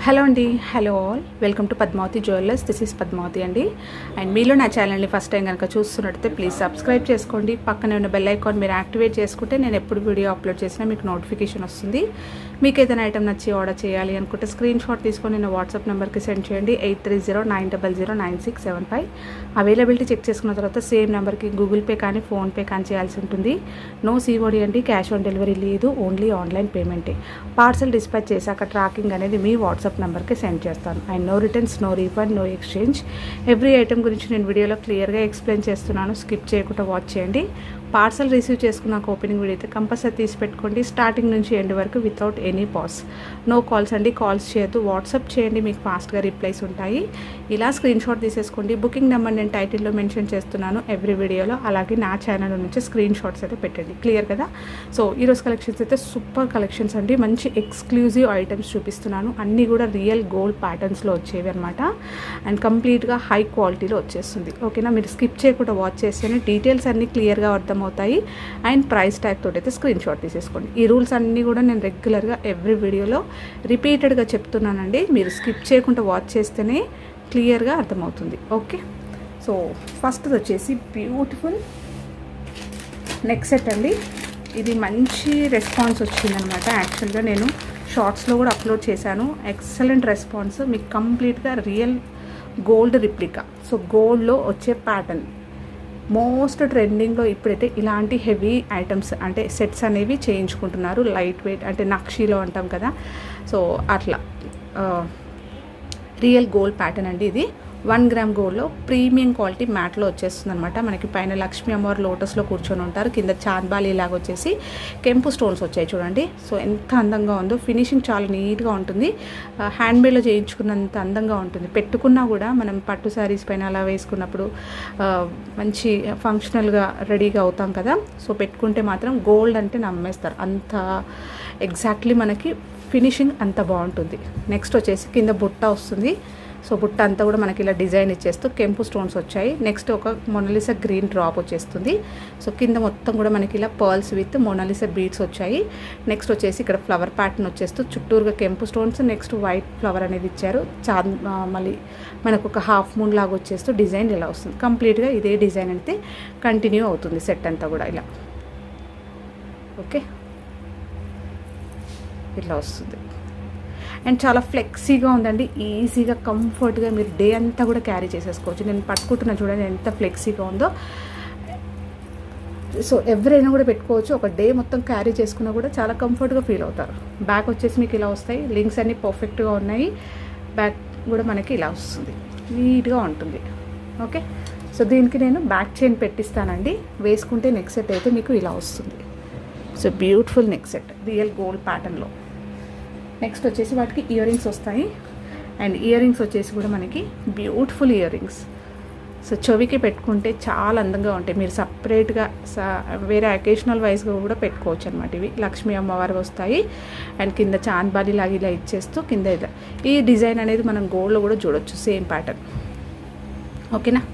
Hello అండి, hello all, welcome to Padmavati jewellers. This is Padmavati అండి. And మీలో నా ఛానల్ని ఫస్ట్ టైం కనుక చూస్తున్నట్టయితే ప్లీజ్ సబ్స్క్రైబ్ చేసుకోండి. పక్కనే ఉన్న బెల్ ఐకాన్ మీరు యాక్టివేట్ చేసుకుంటే నేను ఎప్పుడు వీడియో అప్లోడ్ చేసినా మీకు నోటిఫికేషన్ వస్తుంది. మీకు ఏదైనా ఐటమ్ నచ్చి ఆర్డర్ చేయాలి అనుకుంటే స్క్రీన్ షాట్ తీసుకొని నేను వాట్సాప్ నెంబర్కి సెండ్ చేయండి. 8309009675. అవైలబిలిటీ చెక్ చేసుకున్న తర్వాత సేమ్ నెంబర్కి గూగుల్ పే కానీ ఫోన్పే కానీ చేయాల్సి ఉంటుంది. నో సిఓడి అండి, క్యాష్ ఆన్ డెలివరీ లేదు, ఓన్లీ ఆన్లైన్ పేమెంటే. పార్సల్ డిస్పాచ్ చేశాక ట్రాకింగ్ అనేది మీ వాట్సాప్ నెంబర్కి సెండ్ చేస్తాను. And no returns, no refund, no exchange. Every item గురించి నేను వీడియోలో క్లియర్గా ఎక్స్ప్లెయిన్ చేస్తున్నాను. స్కిప్ చేయకుండా వాచ్ చేయండి. పార్సల్ రిసీవ్ చేసుకున్నాక ఓపెనింగ్ వీడియో అయితే కంపల్సరీ తీసి పెట్టుకోండి. స్టార్టింగ్ నుంచి ఎండ్ వరకు without any pause. No calls అండి, కాల్స్ చేయొద్దు. వాట్సాప్ చేయండి, మీకు ఫాస్ట్గా రిప్లైస్ ఉంటాయి. ఇలా స్క్రీన్ షాట్ తీసేసుకోండి. బుకింగ్ నెంబర్ నేను టైటిల్లో మెన్షన్ చేస్తున్నాను ఎవ్రీ వీడియోలో. అలాగే నా ఛానల్ నుంచి స్క్రీన్ షాట్స్ అయితే పెట్టండి. క్లియర్ కదా? సో ఈరోజు కలెక్షన్స్ అయితే సూపర్ కలెక్షన్స్ అండి. మంచి ఎక్స్క్లూజివ్ ఐటమ్స్ చూపిస్తున్నాను. అన్నీ కూడా రియల్ గోల్డ్ ప్యాటర్న్స్లో వచ్చేవి అనమాట. అండ్ కంప్లీట్గా హై క్వాలిటీలో వచ్చేస్తుంది. ఓకేనా? మీరు స్కిప్ చేయకుండా వాచ్ చేస్తేనే డీటెయిల్స్ అన్నీ క్లియర్గా అర్థమవుతాయి. అండ్ ప్రైస్ ట్యాగ్ తోటి అయితే స్క్రీన్ షాట్ తీసేసుకోండి. ఈ రూల్స్ అన్నీ కూడా నేను రెగ్యులర్గా ఎవ్రీ వీడియోలో రిపీటెడ్గా చెప్తున్నానండి. మీరు స్కిప్ చేయకుండా వాచ్ చేస్తేనే క్లియర్గా అర్థమవుతుంది. ఓకే, సో ఫస్ట్ వచ్చేసి బ్యూటిఫుల్ నెక్ సెట్ అండి. ఇది మంచి రెస్పాన్స్ వచ్చిందనమాట. యాక్చువల్గా నేను షార్ట్స్లో కూడా అప్లోడ్ చేశాను. Excellent response. మీకు కంప్లీట్గా రియల్ గోల్డ్ రిప్లికా. సో గోల్డ్లో వచ్చే ప్యాటర్న్ మోస్ట్ ట్రెండింగ్లో ఇప్పుడైతే ఇలాంటి హెవీ ఐటమ్స్ అంటే సెట్స్ అనేవి చేయించుకుంటున్నారు. లైట్ వెయిట్ అంటే నక్షీలో అంటాం కదా, సో అట్లా రియల్ గోల్డ్ ప్యాటర్న్ అండి. ఇది 1 గ్రామ్ గోల్డ్లో ప్రీమియం క్వాలిటీ మ్యాట్లో వచ్చేస్తుంది అనమాట. మనకి పైన లక్ష్మీ అమ్మవారు లోటస్లో కూర్చొని ఉంటారు. కింద చాంద్బాలి లాగా వచ్చేసి కెంపు స్టోన్స్ వచ్చాయి చూడండి. సో ఎంత అందంగా ఉందో. ఫినిషింగ్ చాలా నీట్గా ఉంటుంది. హ్యాండ్మేడ్లో చేయించుకున్నంత అందంగా ఉంటుంది. పెట్టుకున్నా కూడా మనం పట్టు శారీస్ పైన అలా వేసుకున్నప్పుడు మంచి ఫంక్షనల్గా రెడీగా అవుతాం కదా. సో పెట్టుకుంటే మాత్రం గోల్డ్ అంటే నమ్మేస్తారు. అంత ఎగ్జాక్ట్లీ మనకి ఫినిషింగ్ అంత బాగుంటుంది. నెక్స్ట్ వచ్చేసి కింద బుట్ట వస్తుంది. సో బుట్ట అంతా కూడా మనకి ఇలా డిజైన్ ఇచ్చేస్తూ కెంపు స్టోన్స్ వచ్చాయి. నెక్స్ట్ ఒక మొనాలిసా గ్రీన్ డ్రాప్ వచ్చేస్తుంది. సో కింద మొత్తం కూడా మనకి ఇలా పర్ల్స్ విత్ మొనాలిసా బీడ్స్ వచ్చాయి. నెక్స్ట్ వచ్చేసి ఇక్కడ ఫ్లవర్ ప్యాటర్న్ వచ్చేస్తూ చుట్టూరుగా కెంపు స్టోన్స్, నెక్స్ట్ వైట్ ఫ్లవర్ అనేది ఇచ్చారు. మళ్ళీ మనకు ఒక హాఫ్ మూన్ లాగా వచ్చేస్తూ డిజైన్ ఇలా వస్తుంది. కంప్లీట్గా ఇదే డిజైన్ అయితే కంటిన్యూ అవుతుంది సెట్ అంతా కూడా ఇలా. ఓకే, ఇట్లా వస్తుంది. అండ్ చాలా ఫ్లెక్సీగా ఉందండి. ఈజీగా కంఫర్ట్గా మీరు డే అంతా కూడా క్యారీ చేసేసుకోవచ్చు. నేను పట్టుకుంటున్నా చూడండి ఎంత ఫ్లెక్సీగా ఉందో. సో ఎవరైనా కూడా పెట్టుకోవచ్చు. ఒక డే మొత్తం క్యారీ చేసుకున్నా కూడా చాలా కంఫర్ట్గా ఫీల్ అవుతారు. బ్యాక్ వచ్చేసి మీకు ఇలా వస్తాయి. లింక్స్ అన్నీ పర్ఫెక్ట్గా ఉన్నాయి. బ్యాక్ కూడా మనకి ఇలా వస్తుంది, నీట్గా ఉంటుంది. ఓకే, సో దీనికి నేను బ్యాక్ చైన్ పెట్టిస్తానండి. వేసుకుంటే నెక్ సెట్ అయితే మీకు ఇలా వస్తుంది. So beautiful neck set real gold ప్యాటర్న్లో. నెక్స్ట్ వచ్చేసి వాటికి ఇయర్ రింగ్స్ వస్తాయి. అండ్ ఇయర్ రింగ్స్ వచ్చేసి కూడా మనకి బ్యూటిఫుల్ ఇయర్ రింగ్స్. సో చెవికి పెట్టుకుంటే చాలా అందంగా ఉంటాయి. మీరు సపరేట్గా వేరే అకేషనల్ వైజ్గా కూడా పెట్టుకోవచ్చు అనమాట. ఇవి లక్ష్మీ అమ్మవారు వస్తాయి. అండ్ కింద చాంద్బాలి లాగా ఇలా ఇచ్చేస్తూ కింద ఇలా ఈ డిజైన్ అనేది మనం గోల్డ్లో కూడా చూడొచ్చు, సేమ్ ప్యాటర్న్. ఓకేనా?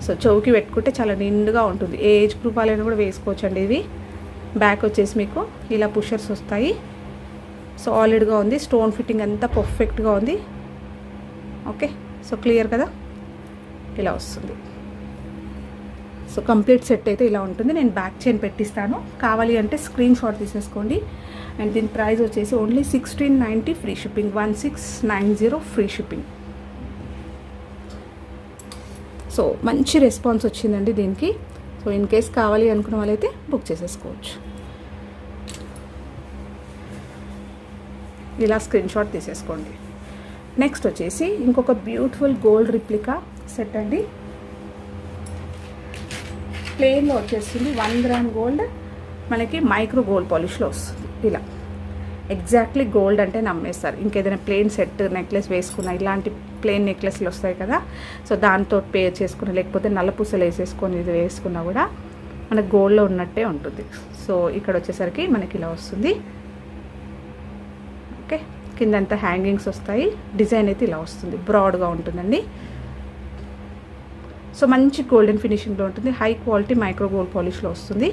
సో చెవికి పెట్టుకుంటే చాలా నిండుగా ఉంటుంది. ఏ ఏజ్ గ్రూప్ వాళ్ళైనా కూడా వేసుకోవచ్చు అండి. ఇది బ్యాక్ వచ్చేసి మీకు ఇలా పుషర్స్ వస్తాయి. సో ఆల్రెడీగా ఉంది. స్టోన్ ఫిట్టింగ్ అంతా పర్ఫెక్ట్గా ఉంది. ఓకే, సో క్లియర్ కదా? ఇలా వస్తుంది. సో కంప్లీట్ సెట్ అయితే ఇలా ఉంటుంది. నేను బ్యాక్ చైన్ పెట్టిస్తాను. కావాలి అంటే స్క్రీన్ షాట్ తీసేసుకోండి. అండ్ దీని ప్రైస్ వచ్చేసి only 1690 free shipping. 1690 free shipping. So మంచి రెస్పాన్స్ వచ్చిందండి దీనికి. సో ఇన్ కేస్ కావాలి అనుకున్న వాళ్ళైతే బుక్ చేసేసుకోవచ్చు. ఇలా స్క్రీన్ షాట్ తీసేసుకోండి. నెక్స్ట్ వచ్చేసి ఇంకొక బ్యూటిఫుల్ గోల్డ్ రిప్లికా సెట్ అండి. ప్లెయిన్లో వచ్చేస్తుంది. 1 గ్రామ్ గోల్డ్ మనకి మైక్రో గోల్డ్ పాలిష్లో వస్తుంది. ఇలా ఎగ్జాక్ట్లీ గోల్డ్ అంటే నమ్మేస్తారు. ఇంకేదైనా ప్లెయిన్ సెట్ నెక్లెస్ వేసుకున్న ఇలాంటి ప్లెయిన్ నెక్లెస్లు వస్తాయి కదా, సో దాంతో పేర్ చేసుకుని లేకపోతే నల్లపూసలు వేసేసుకొని ఇది వేసుకున్నా కూడా మనకు గోల్డ్లో ఉన్నట్టే ఉంటుంది. సో ఇక్కడ వచ్చేసరికి మనకి ఇలా వస్తుంది. ఓకే, కిందంతా హ్యాంగింగ్స్ వస్తాయి. డిజైన్ అయితే ఇలా వస్తుంది, బ్రాడ్గా ఉంటుందండి. సో మంచి గోల్డెన్ ఫినిషింగ్లో ఉంటుంది. హై క్వాలిటీ మైక్రో గోల్డ్ పాలిష్లో వస్తుంది.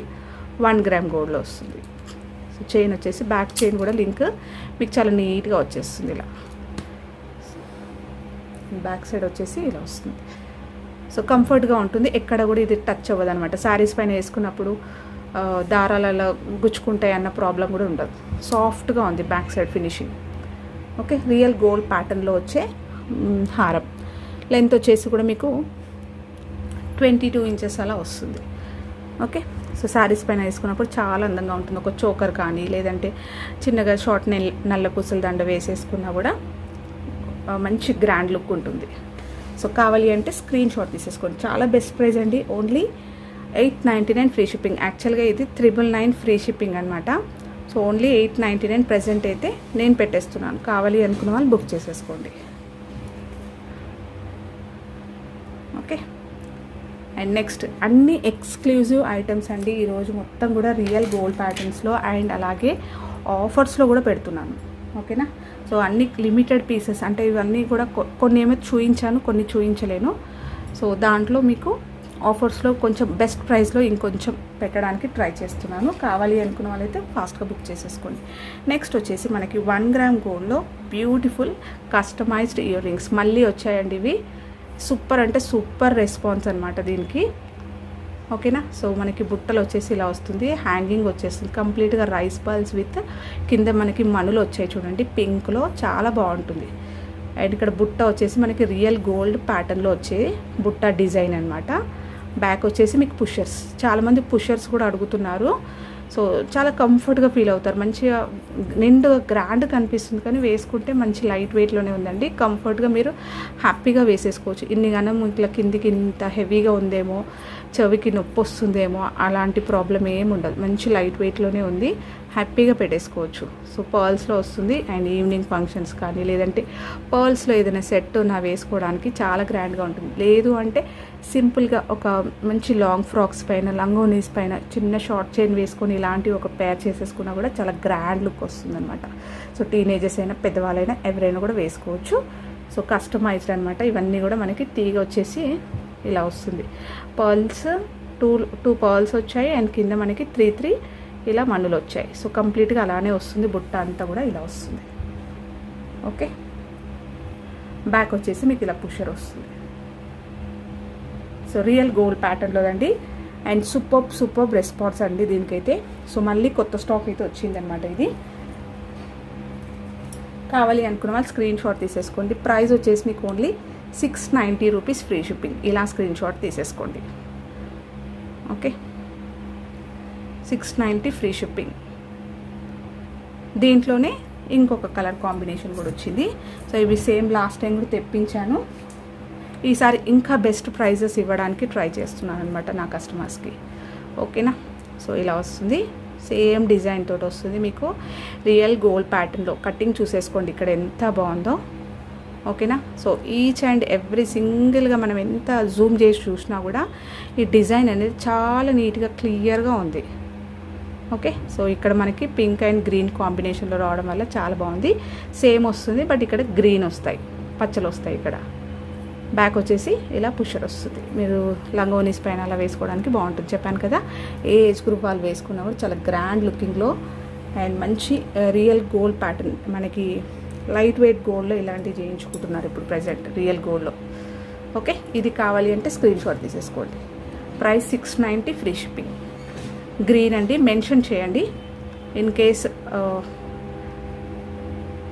1 గ్రామ్ గోల్డ్లో వస్తుంది. సో చైన్ వచ్చేసి బ్యాక్ చైన్ కూడా లింక్ మీకు చాలా నీట్గా వచ్చేస్తుంది ఇలా. బ్యాక్ సైడ్ వచ్చేసి ఇలా వస్తుంది. సో కంఫర్ట్గా ఉంటుంది, ఎక్కడ కూడా ఇది టచ్ అవ్వదు అనమాట. శారీస్ పైన వేసుకున్నప్పుడు దారాలలో గుచ్చుకుంటాయి అన్న ప్రాబ్లం కూడా ఉండదు. సాఫ్ట్గా ఉంది back side finishing. Okay, real gold ప్యాటర్న్లో వచ్చే హారం. లెంత్ వచ్చేసి కూడా మీకు 22 ఇంచెస్ అలా వస్తుంది. ఓకే, సో శారీస్ పైన వేసుకున్నప్పుడు చాలా అందంగా ఉంటుంది. ఒక చోకర్ కానీ లేదంటే చిన్నగా షార్ట్ నల్ల పూసల దండ వేసేసుకున్నా కూడా మంచి గ్రాండ్ లుక్ ఉంటుంది. సో కావాలి అంటే స్క్రీన్ షాట్ తీసేసుకోండి. చాలా బెస్ట్ ప్రైస్ అండి, ఓన్లీ 899 ఫ్రీ షిప్పింగ్. యాక్చువల్గా ఇది 999 ఫ్రీ షిప్పింగ్ అనమాట. సో ఓన్లీ 899 ప్రజెంట్ అయితే నేను పెట్టేస్తున్నాను. కావాలి అనుకున్న వాళ్ళు బుక్ చేసేసుకోండి. ఓకే, అండ్ నెక్స్ట్ అన్ని ఎక్స్క్లూజివ్ ఐటమ్స్ అండి. ఈరోజు మొత్తం కూడా రియల్ గోల్డ్ ప్యాటర్న్స్లో అండ్ అలాగే ఆఫర్స్లో కూడా పెడుతున్నాను. ఓకేనా, సో అన్ని లిమిటెడ్ పీసెస్ అంటే ఇవన్నీ కూడా కొన్ని ఏమో చూయించాను, కొన్ని చూయించలేను. సో దాంట్లో మీకు ఆఫర్స్లో కొంచెం బెస్ట్ ప్రైస్లో ఇంకొంచెం పెట్టడానికి ట్రై చేస్తున్నాను. కావాలి అనుకున్న వాళ్ళైతే ఫాస్ట్గా బుక్ చేసేసుకోండి. నెక్స్ట్ వచ్చేసి మనకి 1 గ్రామ్ గోల్డ్లో బ్యూటిఫుల్ కస్టమైజ్డ్ ఇయర్ రింగ్స్ మళ్ళీ వచ్చాయండి. ఇవి సూపర్ అంటే సూపర్ రెస్పాన్స్ అనమాట దీనికి. ఓకేనా, సో మనకి బుట్టలు వచ్చేసి ఇలా వస్తుంది, హ్యాంగింగ్ వచ్చేస్తుంది కంప్లీట్గా రైస్ బాల్స్ విత్ కింద మనకి మనులు వచ్చాయి చూడండి పింక్లో, చాలా బాగుంటుంది. అండ్ ఇక్కడ బుట్ట వచ్చేసి మనకి రియల్ గోల్డ్ ప్యాటర్న్లో వచ్చే బుట్ట డిజైన్ అనమాట. బ్యాక్ వచ్చేసి మీకు పుషర్స్, చాలామంది పుషర్స్ కూడా అడుగుతున్నారు. సో చాలా కంఫర్ట్గా ఫీల్ అవుతారు, మంచిగా నిండుగా గ్రాండ్ కనిపిస్తుంది కానీ వేసుకుంటే మంచి లైట్ వెయిట్లోనే ఉందండి. కంఫర్ట్గా మీరు హ్యాపీగా వేసేసుకోవచ్చు. ఇన్ని గనం ఇట్లా కిందికి ఇంత హెవీగా ఉందేమో, చెవికి నొప్పి వస్తుందేమో అలాంటి ప్రాబ్లం ఏమి ఉండదు. మంచి లైట్ వెయిట్లోనే ఉంది, హ్యాపీగా పెట్టేసుకోవచ్చు. సో పర్ల్స్లో వస్తుంది అండ్ ఈవినింగ్ ఫంక్షన్స్ కానీ లేదంటే పర్ల్స్లో ఏదైనా సెట్ నా వేసుకోవడానికి చాలా గ్రాండ్గా ఉంటుంది. లేదు అంటే సింపుల్గా ఒక మంచి లాంగ్ ఫ్రాక్స్ పైన లంగోనీస్ పైన చిన్న షార్ట్ చైన్ వేసుకొని ఇలాంటి ఒక పేర్ చేసేసుకున్నా కూడా చాలా గ్రాండ్ లుక్ వస్తుంది అనమాట. సో టీనేజర్స్ అయినా పెద్దవాళ్ళైనా ఎవరైనా కూడా వేసుకోవచ్చు. సో కస్టమైజ్డ్ అనమాట. ఇవన్నీ కూడా మనకి తీగ వచ్చేసి ఇలా వస్తుంది. పర్ల్స్ టూ పర్ల్స్ వచ్చాయి అండ్ కింద మనకి 3 ఇలా మన్నులు వచ్చాయి. సో కంప్లీట్గా అలానే వస్తుంది, బుట్ట అంతా కూడా ఇలా వస్తుంది. ఓకే, బ్యాక్ వచ్చేసి మీకు ఇలా పుషర్ వస్తుంది. సో రియల్ గోల్డ్ ప్యాటర్న్లో అండి అండ్ సూపర్ రెస్పాన్స్ అండి దీనికైతే. సో మళ్ళీ కొత్త స్టాక్ అయితే వచ్చిందనమాట. ఇది కావాలి అనుకున్న వాళ్ళు స్క్రీన్ షాట్ తీసేసుకోండి. ప్రైస్ వచ్చేసి మీకు ఓన్లీ 690 రూపీస్ ఫ్రీ షిప్పింగ్. ఇలా స్క్రీన్ షాట్ తీసేసుకోండి. Okay, 690 free shipping. దీంట్లోనే ఇంకొక కలర్ కాంబినేషన్ కూడా వచ్చింది. సో ఇవి సేమ్ లాస్ట్ టైం కూడా తెప్పించాను. ఈసారి ఇంకా బెస్ట్ ప్రైజెస్ ఇవ్వడానికి ట్రై చేస్తున్నాను అనమాట నా కస్టమర్స్కి. ఓకేనా, సో ఇలా వస్తుంది, సేమ్ డిజైన్ తోటి వస్తుంది మీకు రియల్ గోల్డ్ ప్యాటర్న్లో. కటింగ్ చూసేసుకోండి ఇక్కడ ఎంత బాగుందో. ఓకేనా, సో ఈచ్ అండ్ ఎవ్రీ సింగిల్గా మనం ఎంత జూమ్ చేసి చూసినా కూడా ఈ డిజైన్ అనేది చాలా నీట్గా క్లియర్గా ఉంది. ఓకే, సో ఇక్కడ మనకి పింక్ అండ్ గ్రీన్ కాంబినేషన్లో రావడం వల్ల చాలా బాగుంది. సేమ్ వస్తుంది బట్ ఇక్కడ గ్రీన్ వస్తాయి, పచ్చలు వస్తాయి. ఇక్కడ బ్యాక్ వచ్చేసి ఇలా పుషర్ వస్తుంది. మీరు లంగోనీస్ పైన అలా వేసుకోవడానికి బాగుంటుంది. చెప్పాను కదా, ఏ ఏజ్ గ్రూప్ వాళ్ళు వేసుకున్నా కూడా చాలా గ్రాండ్ లుకింగ్లో అండ్ మంచి రియల్ గోల్డ్ ప్యాటర్న్. మనకి లైట్ వెయిట్ గోల్డ్లో ఇలాంటివి చేయించుకుంటున్నారు ఇప్పుడు ప్రజెంట్ రియల్ గోల్డ్లో. ఓకే, ఇది కావాలి అంటే స్క్రీన్ షాట్ తీసేసుకోండి. Price 690 free shipping. గ్రీన్ అండి, మెన్షన్ చేయండి ఇన్ కేస్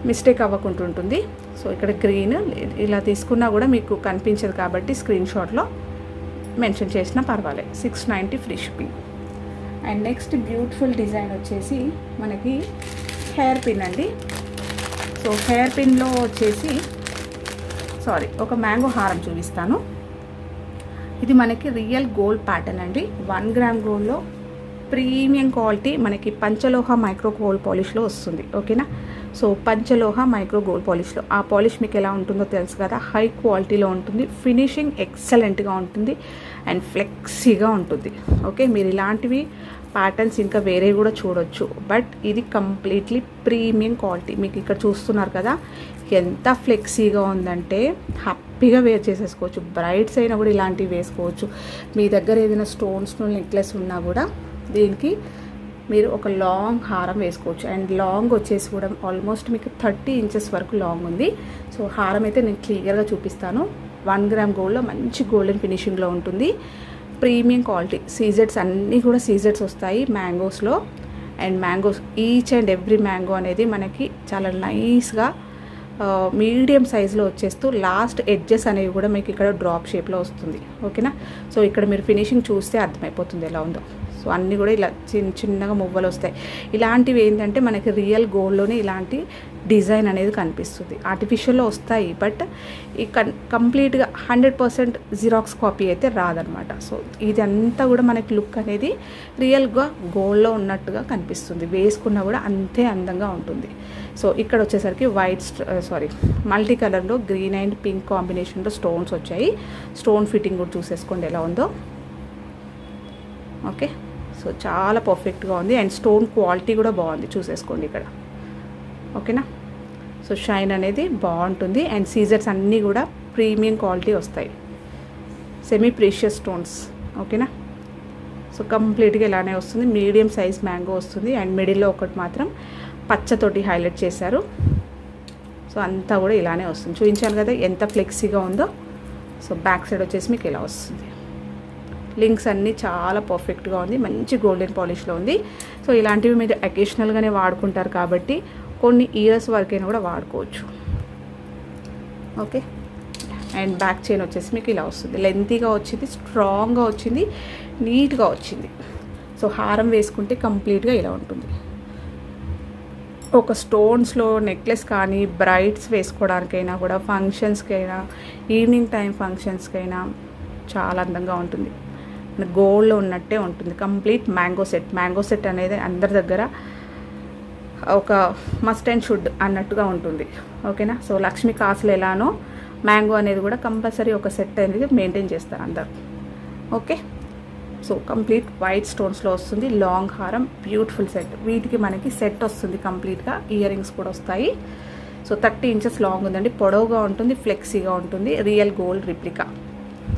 మిస్టేక్ అవ్వకుంటుంటుంది. సో ఇక్కడ గ్రీన్ ఇలా తీసుకున్నా కూడా మీకు కనిపించదు కాబట్టి స్క్రీన్ షాట్లో మెన్షన్ చేసినా పర్వాలేదు. 690 free shipping. And next beautiful design వచ్చేసి మనకి హెయిర్ పిన్ అండి. సో హెయిర్ పిన్లో వచ్చేసి ఒక మ్యాంగో హారం చూపిస్తాను. ఇది మనకి రియల్ గోల్డ్ ప్యాటర్న్ అండి. 1 గ్రామ్ గోల్డ్లో ప్రీమియం క్వాలిటీ మనకి పంచలోహ మైక్రో గోల్డ్ పాలిష్లో వస్తుంది. ఓకేనా, సో పంచలోహ మైక్రో గోల్డ్ పాలిష్లో ఆ పాలిష్ మీకు ఎలా ఉంటుందో తెలుసు కదా, హై క్వాలిటీలో ఉంటుంది, ఫినిషింగ్ ఎక్సలెంట్గా ఉంటుంది అండ్ ఫ్లెక్సీగా ఉంటుంది. ఓకే, మీరు ఇలాంటివి ప్యాటర్న్స్ ఇంకా వేరే కూడా చూడొచ్చు బట్ ఇది కంప్లీట్లీ ప్రీమియం క్వాలిటీ. మీకు ఇక్కడ చూస్తున్నారు కదా ఎంత ఫ్లెక్సీగా ఉందంటే హ్యాపీగా వేర్ చేసేసుకోవచ్చు. బ్రైడ్స్ అయినా కూడా ఇలాంటివి వేసుకోవచ్చు. మీ దగ్గర ఏదైనా స్టోన్స్ నెక్లెస్ ఉన్నా కూడా దీనికి మీరు ఒక లాంగ్ హారం వేసుకోవచ్చు. అండ్ లాంగ్ వచ్చేసి కూడా ఆల్మోస్ట్ మీకు 30 ఇంచెస్ వరకు లాంగ్ ఉంది. సో హారం అయితే నేను క్లియర్గా చూపిస్తాను. 1 గ్రామ్ గోల్డ్లో మంచి గోల్డెన్ ఫినిషింగ్లో ఉంటుంది. ప్రీమియం క్వాలిటీ సీజెడ్స్ అన్నీ కూడా సీజెడ్స్ వస్తాయి మ్యాంగోస్లో. And mangoes each and every mango అనేది మనకి చాలా నైస్గా మీడియం సైజులో వచ్చేస్తూ లాస్ట్ ఎడ్జెస్ అనేవి కూడా మీకు ఇక్కడ డ్రాప్ షేప్లో వస్తుంది. ఓకేనా. సో ఇక్కడ మీరు ఫినిషింగ్ చూస్తే అర్థమైపోతుంది ఎలా ఉందో. సో అన్నీ కూడా ఇలా చిన్నగా మువ్వలు వస్తాయి. ఇలాంటివి ఏంటంటే మనకి రియల్ గోల్డ్లోనే ఇలాంటి డిజైన్ అనేది కనిపిస్తుంది. ఆర్టిఫిషియల్లో వస్తాయి, బట్ ఈ కంప్లీట్గా 100% జిరాక్స్ కాపీ అయితే రాదనమాట. సో ఇదంతా కూడా మనకి లుక్ అనేది రియల్గా గోల్డ్లో ఉన్నట్టుగా కనిపిస్తుంది. వేసుకున్నా కూడా అంతే అందంగా ఉంటుంది. సో ఇక్కడ వచ్చేసరికి మల్టీ కలర్లో గ్రీన్ అండ్ పింక్ కాంబినేషన్లో స్టోన్స్ వచ్చాయి. స్టోన్ ఫిట్టింగ్ కూడా చూసేసుకోండి ఎలా ఉందో. ఓకే. సో చాలా పర్ఫెక్ట్గా ఉంది. అండ్ స్టోన్ క్వాలిటీ కూడా బాగుంది, చూసేసుకోండి ఇక్కడ. ఓకేనా. సో షైన్ అనేది బాగుంటుంది. అండ్ సీజర్స్ అన్నీ కూడా ప్రీమియం క్వాలిటీ వస్తాయి, సెమీ ప్రీషియస్ స్టోన్స్. ఓకేనా. సో కంప్లీట్గా ఇలానే వస్తుంది. మీడియం సైజ్ మ్యాంగో వస్తుంది. అండ్ మిడిల్లో ఒకటి మాత్రం పచ్చతోటి హైలైట్ చేశారు. సో అంతా కూడా ఇలానే వస్తుంది. చూపించాను కదా ఎంత ఫ్లెక్సీగా ఉందో. సో బ్యాక్ సైడ్ వచ్చేసి మీకు ఇలా వస్తుంది. లింక్స్ అన్నీ చాలా పర్ఫెక్ట్గా ఉంది. మంచి గోల్డెన్ పాలిష్లో ఉంది. సో ఇలాంటివి మీరు అకేషనల్గానే వాడుకుంటారు కాబట్టి కొన్ని ఇయర్స్ వరకైనా కూడా వాడుకోవచ్చు. ఓకే. అండ్ బ్యాక్ చైన్ వచ్చేసి మీకు ఇలా వస్తుంది. లెంతీగా వచ్చింది, స్ట్రాంగ్గా వచ్చింది, నీట్గా వచ్చింది. సో హారం వేసుకుంటే కంప్లీట్గా ఇలా ఉంటుంది. ఒక స్టోన్స్లో నెక్లెస్ కానీ బ్రైడ్స్ వేసుకోవడానికైనా కూడా, ఫంక్షన్స్కైనా, ఈవినింగ్ టైం ఫంక్షన్స్కైనా చాలా అందంగా ఉంటుంది. గోల్డ్లో ఉన్నట్టే ఉంటుంది. కంప్లీట్ మ్యాంగో సెట్ అనేది అందరి దగ్గర ఒక మస్ట్ అండ్ షుడ్ అన్నట్టుగా ఉంటుంది. ఓకేనా. సో లక్ష్మీ కాసులు ఎలానో మ్యాంగో అనేది కూడా కంపల్సరీ ఒక సెట్ అనేది మెయింటైన్ చేస్తారు అందరు. ఓకే. సో కంప్లీట్ వైట్ స్టోన్స్లో వస్తుంది. లాంగ్ హారం, బ్యూటిఫుల్ సెట్. వీటికి మనకి సెట్ వస్తుంది కంప్లీట్గా. ఇయర్ రింగ్స్ కూడా వస్తాయి. సో 30 ఇంచెస్ లాంగ్ ఉందండి. పొడవుగా ఉంటుంది, ఫ్లెక్సీగా ఉంటుంది. Real gold replica.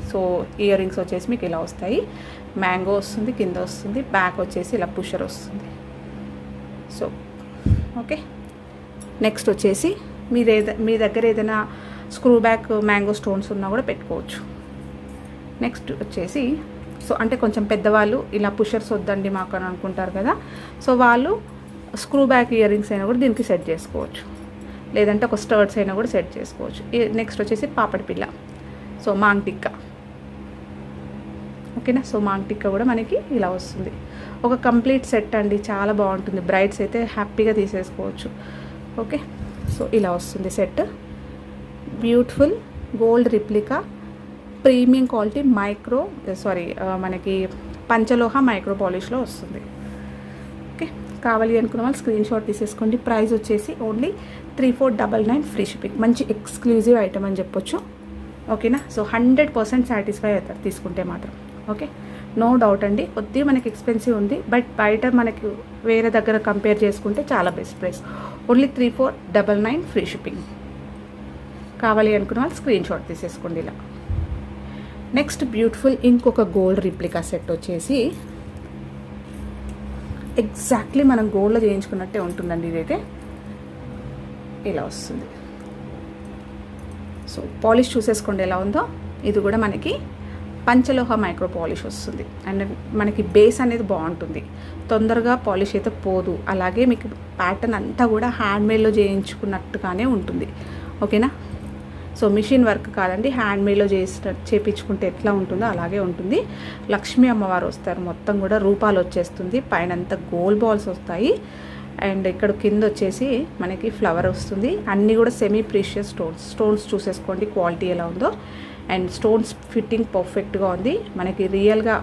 So ear rings వచ్చేసి మీకు ఇలా వస్తాయి. మ్యాంగో వస్తుంది, కింద వస్తుంది. బ్యాక్ వచ్చేసి ఇలా పుషర్ వస్తుంది. So okay. నెక్స్ట్ వచ్చేసి మీ దగ్గర ఏదైనా స్క్రూ బ్యాక్ మ్యాంగో స్టోన్స్ ఉన్నా కూడా పెట్టుకోవచ్చు. నెక్స్ట్ వచ్చేసి సో అంటే కొంచెం పెద్దవాళ్ళు ఇలా పుషర్స్ వద్దండి మాకు అని అనుకుంటారు కదా. సో వాళ్ళు స్క్రూ బ్యాక్ ఇయర్ రింగ్స్ అయినా కూడా దీనికి సెట్ చేసుకోవచ్చు. లేదంటే ఒక స్టర్ట్స్ అయినా కూడా సెట్ చేసుకోవచ్చు. నెక్స్ట్ వచ్చేసి పాపడి పిల్ల. సో మాంగ్ టిక్కా. ఓకేనా. సో మాంగ్ టిక్కా కూడా మనకి ఇలా వస్తుంది. ఒక కంప్లీట్ సెట్ అండి, చాలా బాగుంటుంది. బ్రైడ్స్ అయితే హ్యాపీగా తీసేసుకోవచ్చు. ఓకే. సో ఇలా వస్తుంది set. Beautiful gold replica, premium quality మనకి పంచలోహ మైక్రో పాలిష్లో వస్తుంది. ఓకే. కావాలి అనుకున్న వాళ్ళు స్క్రీన్ షాట్ తీసేసుకోండి. ప్రైస్ వచ్చేసి ఓన్లీ 3499 ఫ్రీ షిప్పింగ్. మంచి ఎక్స్క్లూజివ్ ఐటమ్ అని చెప్పొచ్చు. ఓకేనా. సో 100% సాటిస్ఫై అవుతారు తీసుకుంటే మాత్రం. ఓకే. నో డౌట్ అండి. కొద్దిగా మనకి ఎక్స్పెన్సివ్ ఉంది, బట్ బయట మనకి వేరే దగ్గర కంపేర్ చేసుకుంటే చాలా best price. Only 3499 free shipping. కావాలి అనుకున్న వాళ్ళు స్క్రీన్ షాట్ తీసేసుకోండి ఇలా. నెక్స్ట్ బ్యూటిఫుల్ ఇంకొక గోల్డ్ రిప్లికా సెట్ వచ్చేసి ఎగ్జాక్ట్లీ మనం గోల్డ్లో చేయించుకున్నట్టే ఉంటుందండి. ఇదైతే ఇలా వస్తుంది. సో పాలిష్ చూసేసుకోండి ఎలా ఉందో. ఇది కూడా మనకి పంచలోహ మైక్రో పాలిష్ వస్తుంది. అండ్ మనకి బేస్ అనేది బాగుంటుంది, తొందరగా పాలిష్ అయితే పోదు. అలాగే మీకు ప్యాటర్న్ అంతా కూడా హ్యాండ్మేడ్లో చేయించుకున్నట్టుగానే ఉంటుంది. ఓకేనా. సో మిషన్ వర్క్ కాదండి, హ్యాండ్మేడ్లో చేయించుకుంటే ఎట్లా ఉంటుందో అలాగే ఉంటుంది. లక్ష్మీ అమ్మవారు వస్తారు, మొత్తం కూడా రూపాలు వచ్చేస్తుంది. పైన అంతా గోల్డ్ బాల్స్ వస్తాయి. అండ్ ఇక్కడ కింద వచ్చేసి మనకి ఫ్లవర్ వస్తుంది. అన్నీ కూడా సెమీ ప్రీషియస్ స్టోన్స్ చూసేసుకోండి క్వాలిటీ ఎలా ఉందో. అండ్ స్టోన్స్ ఫిట్టింగ్ పర్ఫెక్ట్గా ఉంది. మనకి రియల్గా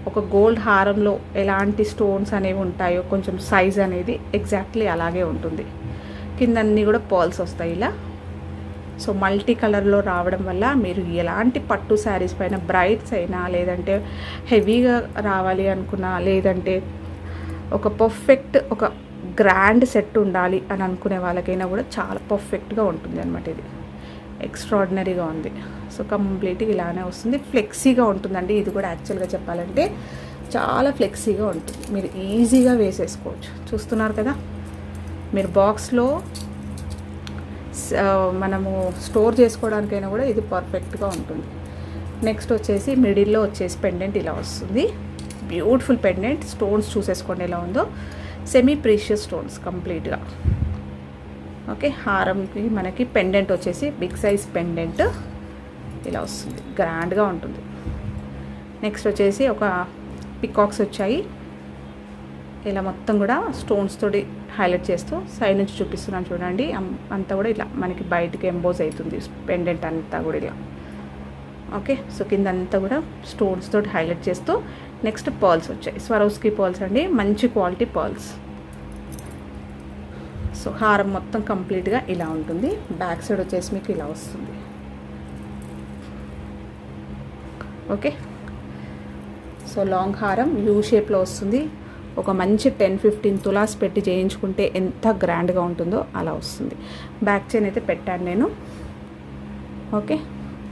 ఒక గోల్డ్ హారంలో ఎలాంటి స్టోన్స్ అనేవి ఉంటాయో కొంచెం సైజ్ అనేది ఎగ్జాక్ట్లీ అలాగే ఉంటుంది. కింద అన్నీ కూడా పర్ల్స్ వస్తాయి ఇలా. సో మల్టీ కలర్లో రావడం వల్ల మీరు ఎలాంటి పట్టు శారీస్ పైన బ్రైడ్స్ అయినా, లేదంటే హెవీగా రావాలి అనుకున్నా, లేదంటే ఒక పర్ఫెక్ట్ ఒక గ్రాండ్ సెట్ ఉండాలి అని అనుకునే వాళ్ళకైనా కూడా చాలా పర్ఫెక్ట్గా ఉంటుంది అనమాట. ఇది ఎక్స్ట్రాడినరీగా ఉంది. సో కంప్లీట్గా ఇలానే వస్తుంది. ఫ్లెక్సీగా ఉంటుందండి. ఇది కూడా యాక్చువల్గా చెప్పాలంటే చాలా ఫ్లెక్సీగా ఉంటుంది, మీరు ఈజీగా వేసేసుకోవచ్చు. చూస్తున్నారు కదా, మీరు బాక్స్లో మనము స్టోర్ చేసుకోవడానికైనా కూడా ఇది పర్ఫెక్ట్గా ఉంటుంది. నెక్స్ట్ వచ్చేసి మిడిల్లో వచ్చేసి పెండెంట్ ఇలా వస్తుంది. Beautiful pendant. స్టోన్స్ చూసేసుకోండి ఎలా ఉందో, సెమీ ప్రీషియస్ స్టోన్స్ కంప్లీట్గా. ఓకే, హారంకి మనకి పెండెంట్ వచ్చేసి బిగ్ సైజ్ పెండెంట్ ఇలా వస్తుంది, గ్రాండ్గా ఉంటుంది. నెక్స్ట్ వచ్చేసి ఒక పికాక్స్ వచ్చాయి, ఇలా మొత్తం కూడా స్టోన్స్ తోటి హైలైట్ చేస్తూ సైడ్ నుంచి చూపిస్తున్నాను చూడండి. అంతా కూడా ఇలా మనకి బయటికి ఎంబోజ్ అవుతుంది పెండెంట్ అంతా కూడా ఇలా. ఓకే, సో కింద అంతా కూడా స్టోన్స్ తోటి హైలైట్ చేస్తూ నెక్స్ట్ పర్ల్స్ వచ్చాయి. స్వరోస్కి పర్ల్స్ అండి, మంచి క్వాలిటీ పర్ల్స్. సో హారం మొత్తం కంప్లీట్గా ఇలా ఉంటుంది. బ్యాక్ సైడ్ వచ్చేసి మీకు ఇలా వస్తుంది. ఓకే, సో లాంగ్ హారం యూ షేప్లో వస్తుంది. ఒక మంచి 10-15 తులాస్ పెట్టి చేయించుకుంటే ఎంత గ్రాండ్గా ఉంటుందో అలా వస్తుంది. బ్యాక్ చైన్ అయితే పెట్టాను నేను. ఓకే,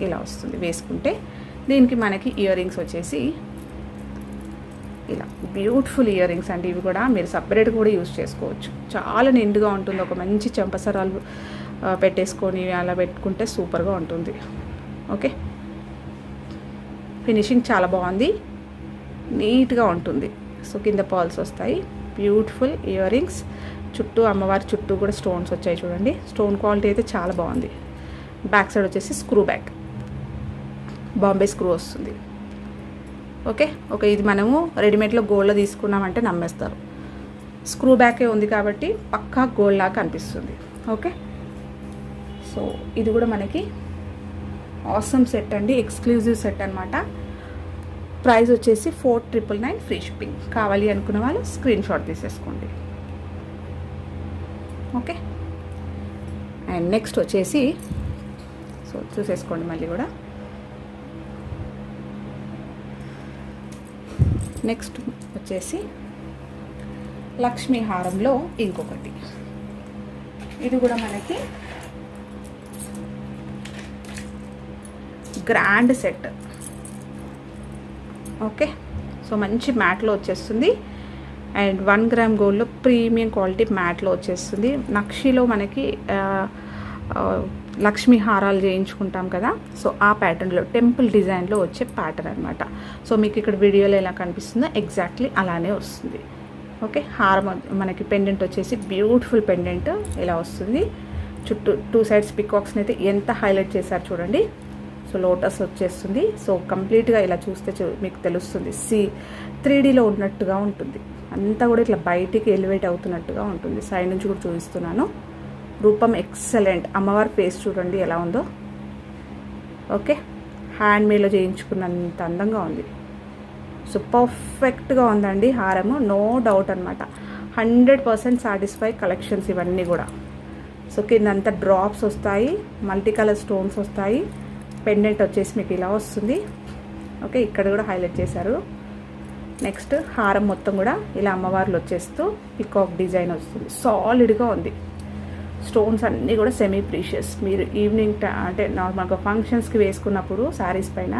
ఇలా వస్తుంది వేసుకుంటే. దీనికి మనకి ఇయర్ రింగ్స్ వచ్చేసి ఇలా బ్యూటిఫుల్ ఇయర్ రింగ్స్ అండి. ఇవి కూడా మీరు సపరేట్గా కూడా యూజ్ చేసుకోవచ్చు. చాలా నిండుగా ఉంటుంది. ఒక మంచి చెంపసరాలు పెట్టేసుకొని అలా పెట్టుకుంటే సూపర్గా ఉంటుంది. ఓకే, ఫినిషింగ్ చాలా బాగుంది, నీట్గా ఉంటుంది. సో కింద పాల్స్ వస్తాయి. Beautiful ear rings. చుట్టూ అమ్మవారి చుట్టూ కూడా స్టోన్స్ వచ్చాయి చూడండి. స్టోన్ క్వాలిటీ అయితే చాలా బాగుంది. బ్యాక్ సైడ్ వచ్చేసి స్క్రూ బ్యాక్, బాంబే స్క్రూ వస్తుంది. ఓకే, ఇది మనము రెడీమేడ్లో గోల్డ్లో తీసుకున్నామంటే నమ్మేస్తారు. స్క్రూ బ్యాకే ఉంది కాబట్టి పక్కా గోల్డ్ లాగా కనిపిస్తుంది. ఓకే, సో ఇది కూడా మనకి ఆసమ్ సెట్ అండి, ఎక్స్క్లూజివ్ సెట్ అనమాట. ప్రైస్ వచ్చేసి 4,999 ఫ్రీ షిప్పింగ్. కావాలి అనుకున్న వాళ్ళు స్క్రీన్ షాట్ తీసేసుకోండి. ఓకే, అండ్ నెక్స్ట్ వచ్చేసి సో చూసేసుకోండి మళ్ళీ కూడా. నెక్స్ట్ వచ్చేసి లక్ష్మీ హారంలో ఇంకొకటి. ఇది కూడా మనకి గ్రాండ్ సెట్. ఓకే, సో మంచి మ్యాట్లో వచ్చేస్తుంది. అండ్ 1 గ్రామ్ గోల్డ్లో ప్రీమియం క్వాలిటీ మ్యాట్లో వచ్చేస్తుంది. నక్షిలో మనకి లక్ష్మీ హారాలు చేయించుకుంటాం కదా, సో ఆ ప్యాటర్న్లో టెంపుల్ డిజైన్లో వచ్చే ప్యాటర్న్ అనమాట. సో మీకు ఇక్కడ వీడియోలో ఎలా కనిపిస్తుందో ఎగ్జాక్ట్లీ అలానే వస్తుంది. ఓకే, హారం మనకి పెండెంట్ వచ్చేసి బ్యూటిఫుల్ పెండెంట్ ఇలా వస్తుంది. చుట్టూ 2 సైడ్స్ పికాక్స్ని అయితే ఎంత హైలైట్ చేశారు చూడండి. సో లోటస్ వచ్చేస్తుంది. సో కంప్లీట్గా ఇలా చూస్తే మీకు తెలుస్తుంది 3Dలో ఉన్నట్టుగా ఉంటుంది. అంతా కూడా ఇట్లా బయటికి ఎలివేట్ అవుతున్నట్టుగా ఉంటుంది. సైడ్ నుంచి కూడా చూపిస్తున్నాను. రూపం ఎక్సలెంట్. అమ్మవారి ఫేస్ చూడండి ఎలా ఉందో. ఓకే, హ్యాండ్ మేడ్లో చేయించుకున్నంత అందంగా ఉంది. సో పర్ఫెక్ట్గా ఉందండి హారము, నో డౌట్ అనమాట. 100% సాటిస్ఫై కలెక్షన్స్ ఇవన్నీ కూడా. సో కిందంతా డ్రాప్స్ వస్తాయి, మల్టీ కలర్ స్టోన్స్ వస్తాయి. పెండెంట్ వచ్చేసి మీకు ఇలా వస్తుంది. ఓకే, ఇక్కడ కూడా హైలైట్ చేశారు. నెక్స్ట్ హారం మొత్తం కూడా ఇలా అమ్మవార్లు వచ్చేస్తూ పికాక్ డిజైన్ వస్తుంది. సాలిడ్గా ఉంది. స్టోన్స్ అన్నీ కూడా సెమీ ప్రీషియస్. మీరు ఈవినింగ్ అంటే నార్మల్గా ఫంక్షన్స్కి వేసుకున్నప్పుడు శారీస్ పైన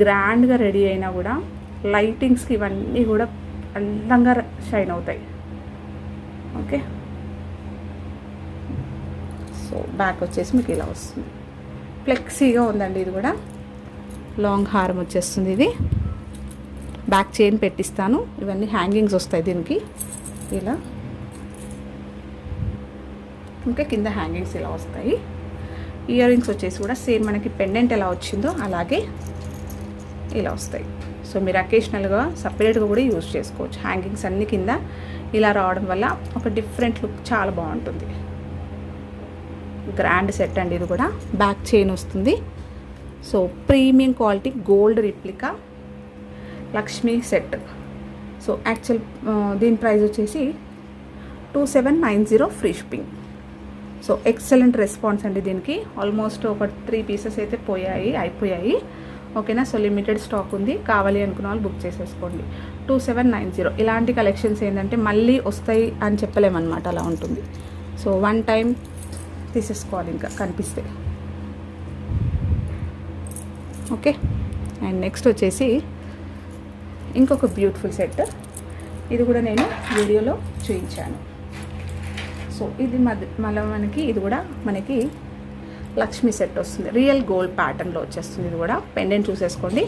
గ్రాండ్గా రెడీ అయినా కూడా లైటింగ్స్కి ఇవన్నీ కూడా అందంగా షైన్ అవుతాయి. ఓకే, సో బ్యాక్ వచ్చేసి మీకు ఇలా వస్తుంది. ఫ్లెక్సీగా ఉందండి. ఇది కూడా లాంగ్ హారం వచ్చేస్తుంది. ఇది బ్యాక్ చైన్ పెట్టిస్తాను. ఇవన్నీ హ్యాంగింగ్స్ వస్తాయి దీనికి ఇలా. ఇంకా కింద హ్యాంగింగ్స్ ఇలా వస్తాయి. ఇయర్ రింగ్స్ వచ్చేసి కూడా సేమ్ మనకి పెండెంట్ ఎలా వచ్చిందో అలాగే ఇలా వస్తాయి. సో మీరు అకేషనల్గా సపరేట్గా కూడా యూజ్ చేసుకోవచ్చు. హ్యాంగింగ్స్ అన్ని కింద ఇలా రావడం వల్ల ఒక డిఫరెంట్ లుక్ చాలా బాగుంటుంది. గ్రాండ్ సెట్ అండి ఇది కూడా. బ్యాక్ చైన్ వస్తుంది. So premium quality gold replica Lakshmi set. So actual దీని ప్రైస్ వచ్చేసి 2790 free shipping. So excellent response అండి దీనికి. ఆల్మోస్ట్ ఒక 3 పీసెస్ అయితే అయిపోయాయి. ఓకేనా, సో లిమిటెడ్ స్టాక్ ఉంది. కావాలి అనుకున్న వాళ్ళు బుక్ చేసేసుకోండి. 2790. ఇలాంటి కలెక్షన్స్ ఏంటంటే మళ్ళీ వస్తాయి అని చెప్పలేమన్నమాట, అలా ఉంటుంది. సో 1 టైం తీసేసుకోవాలి ఇంకా కనిపిస్తే. ఓకే, అండ్ నెక్స్ట్ వచ్చేసి ఇంకొక బ్యూటిఫుల్ సెట్, ఇది కూడా నేను వీడియోలో చూపించాను. సో ఇది మళ్ళీ మనకి ఇది కూడా మనకి లక్ష్మీ సెట్ వస్తుంది, రియల్ గోల్డ్ ప్యాటర్న్లో వచ్చేస్తుంది. ఇది కూడా పెండెంట్ చూసేసుకోండి,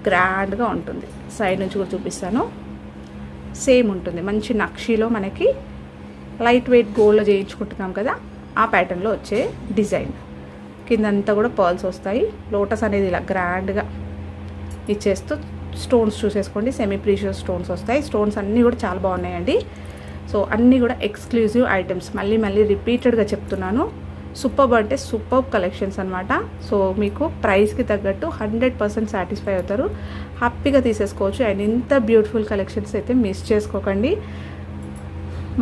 గ్రాండ్గా ఉంటుంది. సైడ్ నుంచి కూడా చూపిస్తాను, సేమ్ ఉంటుంది. మంచి నక్షీలో మనకి లైట్ వెయిట్ గోల్డ్లో చేయించుకుంటున్నాం కదా, ఆ ప్యాటర్న్లో వచ్చే డిజైన్. కిందంతా కూడా పర్ల్స్ వస్తాయి. లోటస్ అనేది ఇలా గ్రాండ్గా ఇచ్చేస్తూ స్టోన్స్ చూసేసుకోండి, సెమీ ప్రీషియస్ స్టోన్స్ వస్తాయి. స్టోన్స్ అన్నీ కూడా చాలా బాగున్నాయండి. సో అన్నీ కూడా ఎక్స్క్లూజివ్ ఐటమ్స్, మళ్ళీ మళ్ళీ రిపీటెడ్గా చెప్తున్నాను. సూపర్బ్ అంటే సూపర్బ్ కలెక్షన్స్ అనమాట. సో మీకు ప్రైస్కి తగ్గట్టు 100% సాటిస్ఫై అవుతారు, హ్యాపీగా తీసేసుకోవచ్చు. అండ్ ఇంత బ్యూటిఫుల్ కలెక్షన్స్ అయితే మిస్ చేసుకోకండి,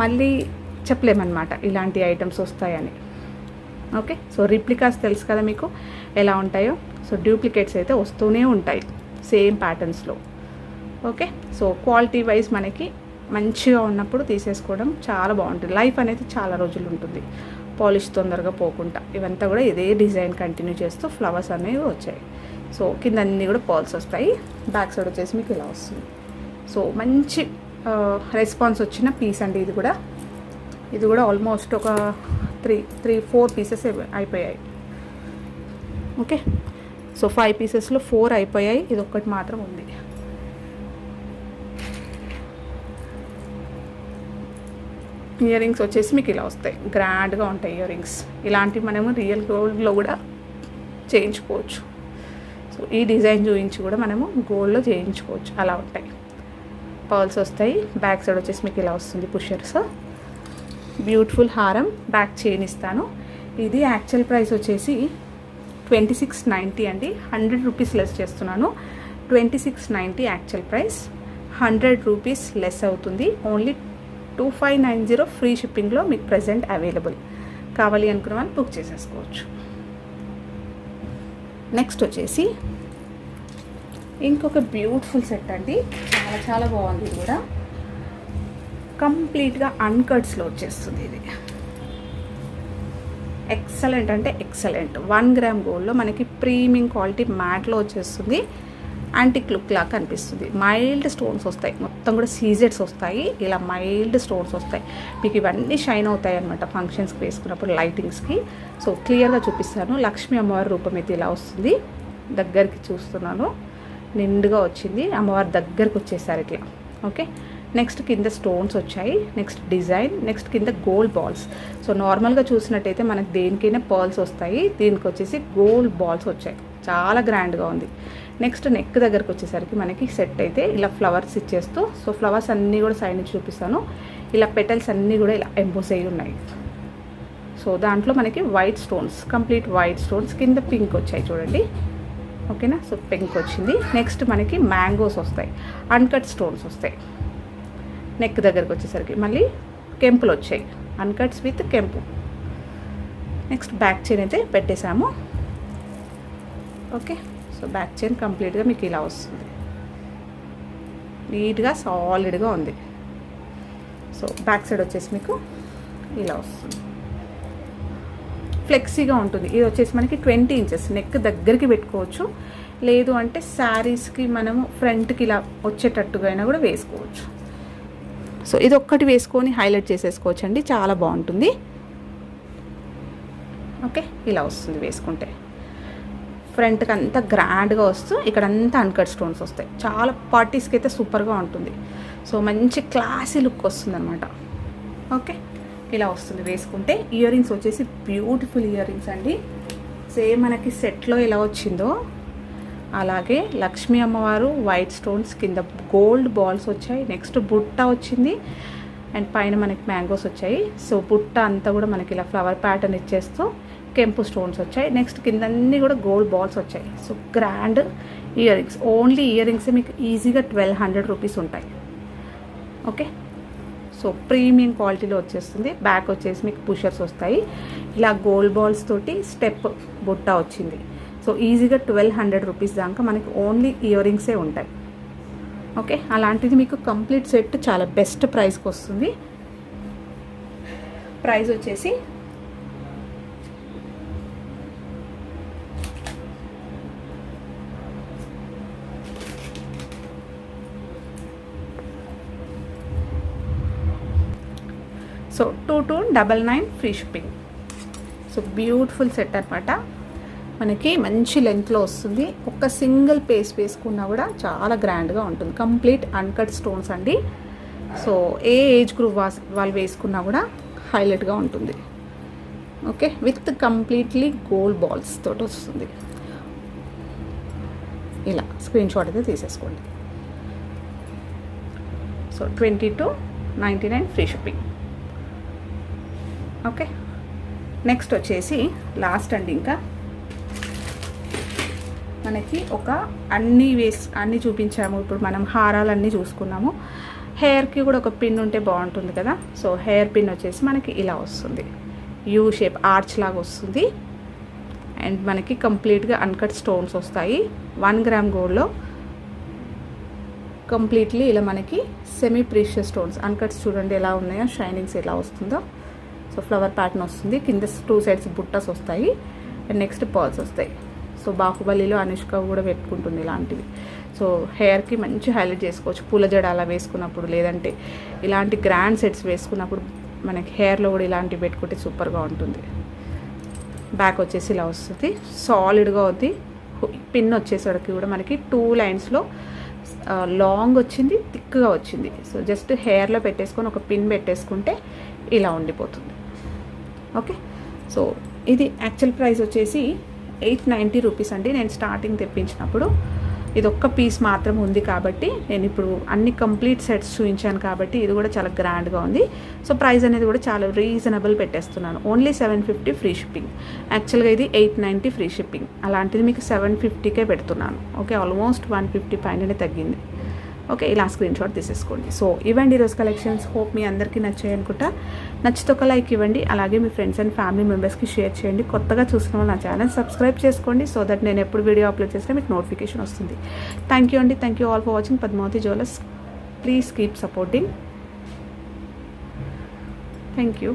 మళ్ళీ చెప్పలేమన్నమాట ఇలాంటి ఐటమ్స్ వస్తాయని. ఓకే, సో రిప్లికాస్ తెలుసు కదా మీకు ఎలా ఉంటాయో. సో డూప్లికేట్స్ అయితే వస్తూనే ఉంటాయి సేమ్ ప్యాటర్న్స్లో. ఓకే, సో క్వాలిటీ వైజ్ మనకి మంచిగా ఉన్నప్పుడు తీసేసుకోవడం చాలా బాగుంటుంది. లైఫ్ అనేది చాలా రోజులు ఉంటుంది, పాలిష్ తొందరగా పోకుండా. ఇవంతా కూడా ఇదే డిజైన్ కంటిన్యూ చేస్తూ ఫ్లవర్స్ అనేవి వచ్చాయి. సో కింద అన్నీ కూడా పర్ల్స్ వస్తాయి. బ్యాక్ సైడ్ వచ్చేసి మీకు ఇలా వస్తుంది. సో మంచి రెస్పాన్స్ వచ్చిన పీస్ అండి ఇది కూడా. ఇది కూడా ఆల్మోస్ట్ ఒక 3-4 పీసెస్ అయిపోయాయి. ఓకే, సో 5 పీసెస్లో 4 అయిపోయాయి, ఇది ఒక్కటి మాత్రం ఉంది. ఇయర్ రింగ్స్ వచ్చేసి మీకు ఇలా వస్తాయి, గ్రాండ్గా ఉంటాయి ఇయర్ రింగ్స్. ఇలాంటివి మనము రియల్ గోల్డ్లో కూడా చేయించుకోవచ్చు. సో ఈ డిజైన్ చూపించి కూడా మనము గోల్డ్లో చేయించుకోవచ్చు, అలా ఉంటాయి. పర్ల్స్ వస్తాయి. బ్యాక్ సైడ్ వచ్చేసి మీకు ఇలా వస్తుంది పుషర్స్. బ్యూటిఫుల్ హారం, బ్యాక్ చైన్ ఇస్తాను. ఇది యాక్చువల్ ప్రైస్ వచ్చేసి 2690 అండి. 100 రూపీస్ లెస్ చేస్తున్నాను. 2690 యాక్చువల్ ప్రైస్, 100 రూపీస్ లెస్ అవుతుంది. ఓన్లీ 2590 ఫ్రీ షిప్పింగ్లో మీకు ప్రజెంట్ అవైలబుల్. కావాలి అనుకున్న వాళ్ళు బుక్ చేసేసుకోవచ్చు. నెక్స్ట్ వచ్చేసి ఇంకొక బ్యూటిఫుల్ సెట్ అండి, చాలా చాలా బాగుంది. ఇది కూడా కంప్లీట్గా అన్కట్స్లో వచ్చేస్తుంది. ఇది ఎక్సలెంట్ అంటే ఎక్సలెంట్. 1 గ్రామ్ గోల్డ్లో మనకి ప్రీమియం క్వాలిటీ మ్యాట్లో వచ్చేస్తుంది. యాంటిక్ లుక్ లాగా కనిపిస్తుంది. మైల్డ్ స్టోన్స్ వస్తాయి, మొత్తం కూడా సీజెడ్స్ వస్తాయి. ఇలా మైల్డ్ స్టోన్స్ వస్తాయి. మీకు ఇవన్నీ షైన్ అవుతాయి అనమాట ఫంక్షన్స్కి వేసుకున్నప్పుడు, లైటింగ్స్కి. సో క్లియర్గా చూపిస్తాను. లక్ష్మీ అమ్మవారి రూపం అయితే ఇలా వస్తుంది. దగ్గరికి చూస్తున్నాను, నిండుగా వచ్చింది. అమ్మవారి దగ్గరకు వచ్చేసారు ఇట్లా. ఓకే, నెక్స్ట్ కింద స్టోన్స్ వచ్చాయి. నెక్స్ట్ డిజైన్, నెక్స్ట్ కింద గోల్డ్ బాల్స్. సో నార్మల్గా చూసినట్టయితే మనకు దేనికైనా పర్ల్స్ వస్తాయి, దీనికి వచ్చేసి గోల్డ్ బాల్స్ వచ్చాయి. చాలా గ్రాండ్గా ఉంది. నెక్స్ట్ నెక్ దగ్గరకు వచ్చేసరికి మనకి సెట్ అయితే ఇలా ఫ్లవర్స్ ఇచ్చేస్తూ, సో ఫ్లవర్స్ అన్నీ కూడా సైడ్ నుంచి చూపిస్తాను. ఇలా పెటల్స్ అన్నీ కూడా ఇలా ఎంబోస్ అయ్యి ఉన్నాయి. సో దాంట్లో మనకి white stones, complete white stones, కింద పింక్ వచ్చాయి చూడండి. ఓకేనా, సో పింక్ వచ్చింది. నెక్స్ట్ మనకి మ్యాంగోస్ వస్తాయి, అన్కట్ స్టోన్స్ వస్తాయి. నెక్ దగ్గరకు వచ్చేసరికి మళ్ళీ కెంపులు వచ్చాయి, అన్కట్స్ విత్ కెంపు. నెక్స్ట్ బ్యాక్ చైన్ అయితే పెట్టేశాము. ఓకే, సో బ్యాక్ చైన్ కంప్లీట్గా మీకు ఇలా వస్తుంది, నీట్గా సాలిడ్గా ఉంది. సో బ్యాక్ సైడ్ వచ్చేసి మీకు ఇలా వస్తుంది, ఫ్లెక్సీగా ఉంటుంది. ఇది వచ్చేసి మనకి 20 ఇంచెస్ నెక్ దగ్గరికి పెట్టుకోవచ్చు, లేదు అంటే శారీస్కి మనము ఫ్రంట్కి ఇలా వచ్చేటట్టుగా అయినా కూడా వేసుకోవచ్చు. సో ఇది ఒక్కటి వేసుకొని హైలైట్ చేసేసుకోవచ్చు అండి, చాలా బాగుంటుంది. ఓకే, ఇలా వస్తుంది వేసుకుంటే. ఫ్రంట్కి అంతా గ్రాండ్గా వస్తూ ఇక్కడంతా అన్కట్ స్టోన్స్ వస్తాయి. చాలా పార్టీస్కి అయితే సూపర్గా ఉంటుంది. సో మంచి క్లాసీ లుక్ వస్తుంది అనమాట. ఓకే, ఇలా వస్తుంది వేసుకుంటే. ఇయర్ రింగ్స్ వచ్చేసి బ్యూటిఫుల్ ఇయర్ రింగ్స్ అండి. సేమ్ మనకి సెట్లో ఎలా వచ్చిందో అలాగే లక్ష్మీ అమ్మవారు వైట్ స్టోన్స్, కింద గోల్డ్ బాల్స్ వచ్చాయి. నెక్స్ట్ బుట్ట వచ్చింది అండ్ పైన మనకి మ్యాంగోస్ వచ్చాయి. సో బుట్ట అంతా కూడా మనకి ఇలా ఫ్లవర్ ప్యాటర్న్ ఇచ్చేస్తూ కెంపు స్టోన్స్ వచ్చాయి. నెక్స్ట్ కింద అన్నీ కూడా గోల్డ్ బాల్స్ వచ్చాయి. So grand ear rings. Only ear rings మీకు ఈజీగా 1200 రూపీస్ ఉంటాయి. ఓకే, సో ప్రీమియం క్వాలిటీలో వచ్చేస్తుంది. బ్యాక్ వచ్చేసి మీకు పుషర్స్ వస్తాయి. ఇలా గోల్డ్ బాల్స్ తోటి స్టెప్ బుట్ట వచ్చింది. సో ఈజీగా 1200 రూపీస్ దాకా మనకి ఓన్లీ ఇయర్ రింగ్సే ఉంటాయి. ఓకే, అలాంటిది మీకు కంప్లీట్ సెట్ చాలా బెస్ట్ ప్రైస్కి వస్తుంది. ప్రైస్ వచ్చేసి so 2299 free shipping. So beautiful set అనమాట. మనకి మంచి లెంత్లో వస్తుంది. ఒక సింగిల్ పీస్ వేసుకున్నా కూడా చాలా గ్రాండ్గా ఉంటుంది. కంప్లీట్ అన్కట్ స్టోన్స్ అండి. సో ఏ ఏజ్ గ్రూప్ వాళ్ళు వేసుకున్నా కూడా హైలైట్గా ఉంటుంది. Okay, with completely gold balls తోటి వస్తుంది. ఇలా స్క్రీన్ షాట్ అయితే తీసేసుకోండి. So 2299 free shipping. Okay, next వచ్చేసి లాస్ట్ అండి. ఇంకా మనకి ఒక అన్నీ చూపించాము. ఇప్పుడు మనం హారాలన్నీ చూసుకున్నాము. హెయిర్కి కూడా ఒక పిన్ ఉంటే బాగుంటుంది కదా. సో హెయిర్ పిన్ వచ్చేసి మనకి ఇలా వస్తుంది. యూ షేప్ ఆర్చ్ లాగా వస్తుంది. అండ్ మనకి కంప్లీట్గా అన్కట్ స్టోన్స్ వస్తాయి. 1 గ్రామ్ గోల్డ్లో కంప్లీట్లీ ఇలా మనకి సెమీ ప్రీషియస్ స్టోన్స్ అన్కట్స్ చూడండి ఎలా ఉన్నాయో, షైనింగ్స్ ఎలా వస్తుందో. సో ఫ్లవర్ ప్యాటర్న్ వస్తుంది. కింద 2 సైడ్స్ బుట్టస్ వస్తాయి. అండ్ నెక్స్ట్ పర్ల్స్ వస్తాయి. సో బాహుబలిలో అనుష్క కూడా పెట్టుకుంటుంది ఇలాంటివి. సో హెయిర్కి మంచి హైలైట్ చేసుకోవచ్చు. పూల జడ అలా వేసుకున్నప్పుడు, లేదంటే ఇలాంటి గ్రాండ్ సెట్స్ వేసుకున్నప్పుడు మనకి హెయిర్లో కూడా ఇలాంటివి పెట్టుకుంటే సూపర్గా ఉంటుంది. బ్యాక్ వచ్చేసి ఇలా వస్తుంది. సాలిడ్గా ఉంది. పిన్ వచ్చేసరికి కూడా మనకి 2 లైన్స్లో లాంగ్ వచ్చింది, థిక్గా వచ్చింది. సో జస్ట్ హెయిర్లో పెట్టేసుకొని ఒక పిన్ పెట్టేసుకుంటే ఇలా ఉండిపోతుంది. ఓకే, సో ఇది యాక్చువల్ ప్రైస్ వచ్చేసి 890 రూపీస్ అండి. నేను స్టార్టింగ్ తెప్పించినప్పుడు ఇది ఒక్క పీస్ మాత్రం ఉంది కాబట్టి నేను ఇప్పుడు అన్ని కంప్లీట్ సెట్స్ చూపించాను కాబట్టి ఇది కూడా చాలా గ్రాండ్గా ఉంది. సో ప్రైస్ అనేది కూడా చాలా రీజనబుల్ పెట్టేస్తున్నాను. Only 750 free shipping. యాక్చువల్గా ఇది 890 ఫ్రీ షిప్పింగ్. అలాంటిది మీకు 750కే పెడుతున్నాను. ఓకే, ఆల్మోస్ట్ 150 పైననే తగ్గింది. ఓకే, ఇలా స్క్రీన్ షాట్ తీసేసుకోండి. సో ఇవ్వండి ఈరోజు కలెక్షన్స్. హోప్ మీ అందరికీ నచ్చాయి అనుకుంటా. నచ్చితే ఒక లైక్ ఇవ్వండి. అలాగే మీ ఫ్రెండ్స్ అండ్ ఫ్యామిలీ మెంబర్స్కి షేర్ చేయండి. కొత్తగా చూసిన వాళ్ళు నా ఛానల్ సబ్స్క్రైబ్ చేసుకోండి. సో దట్ నేను ఎప్పుడు వీడియో అప్లోడ్ చేసినా మీకు నోటిఫికేషన్ వస్తుంది. థ్యాంక్ యూ అండి. Thank you all for watching Padmavati jewellers. Please keep supporting. Thank you.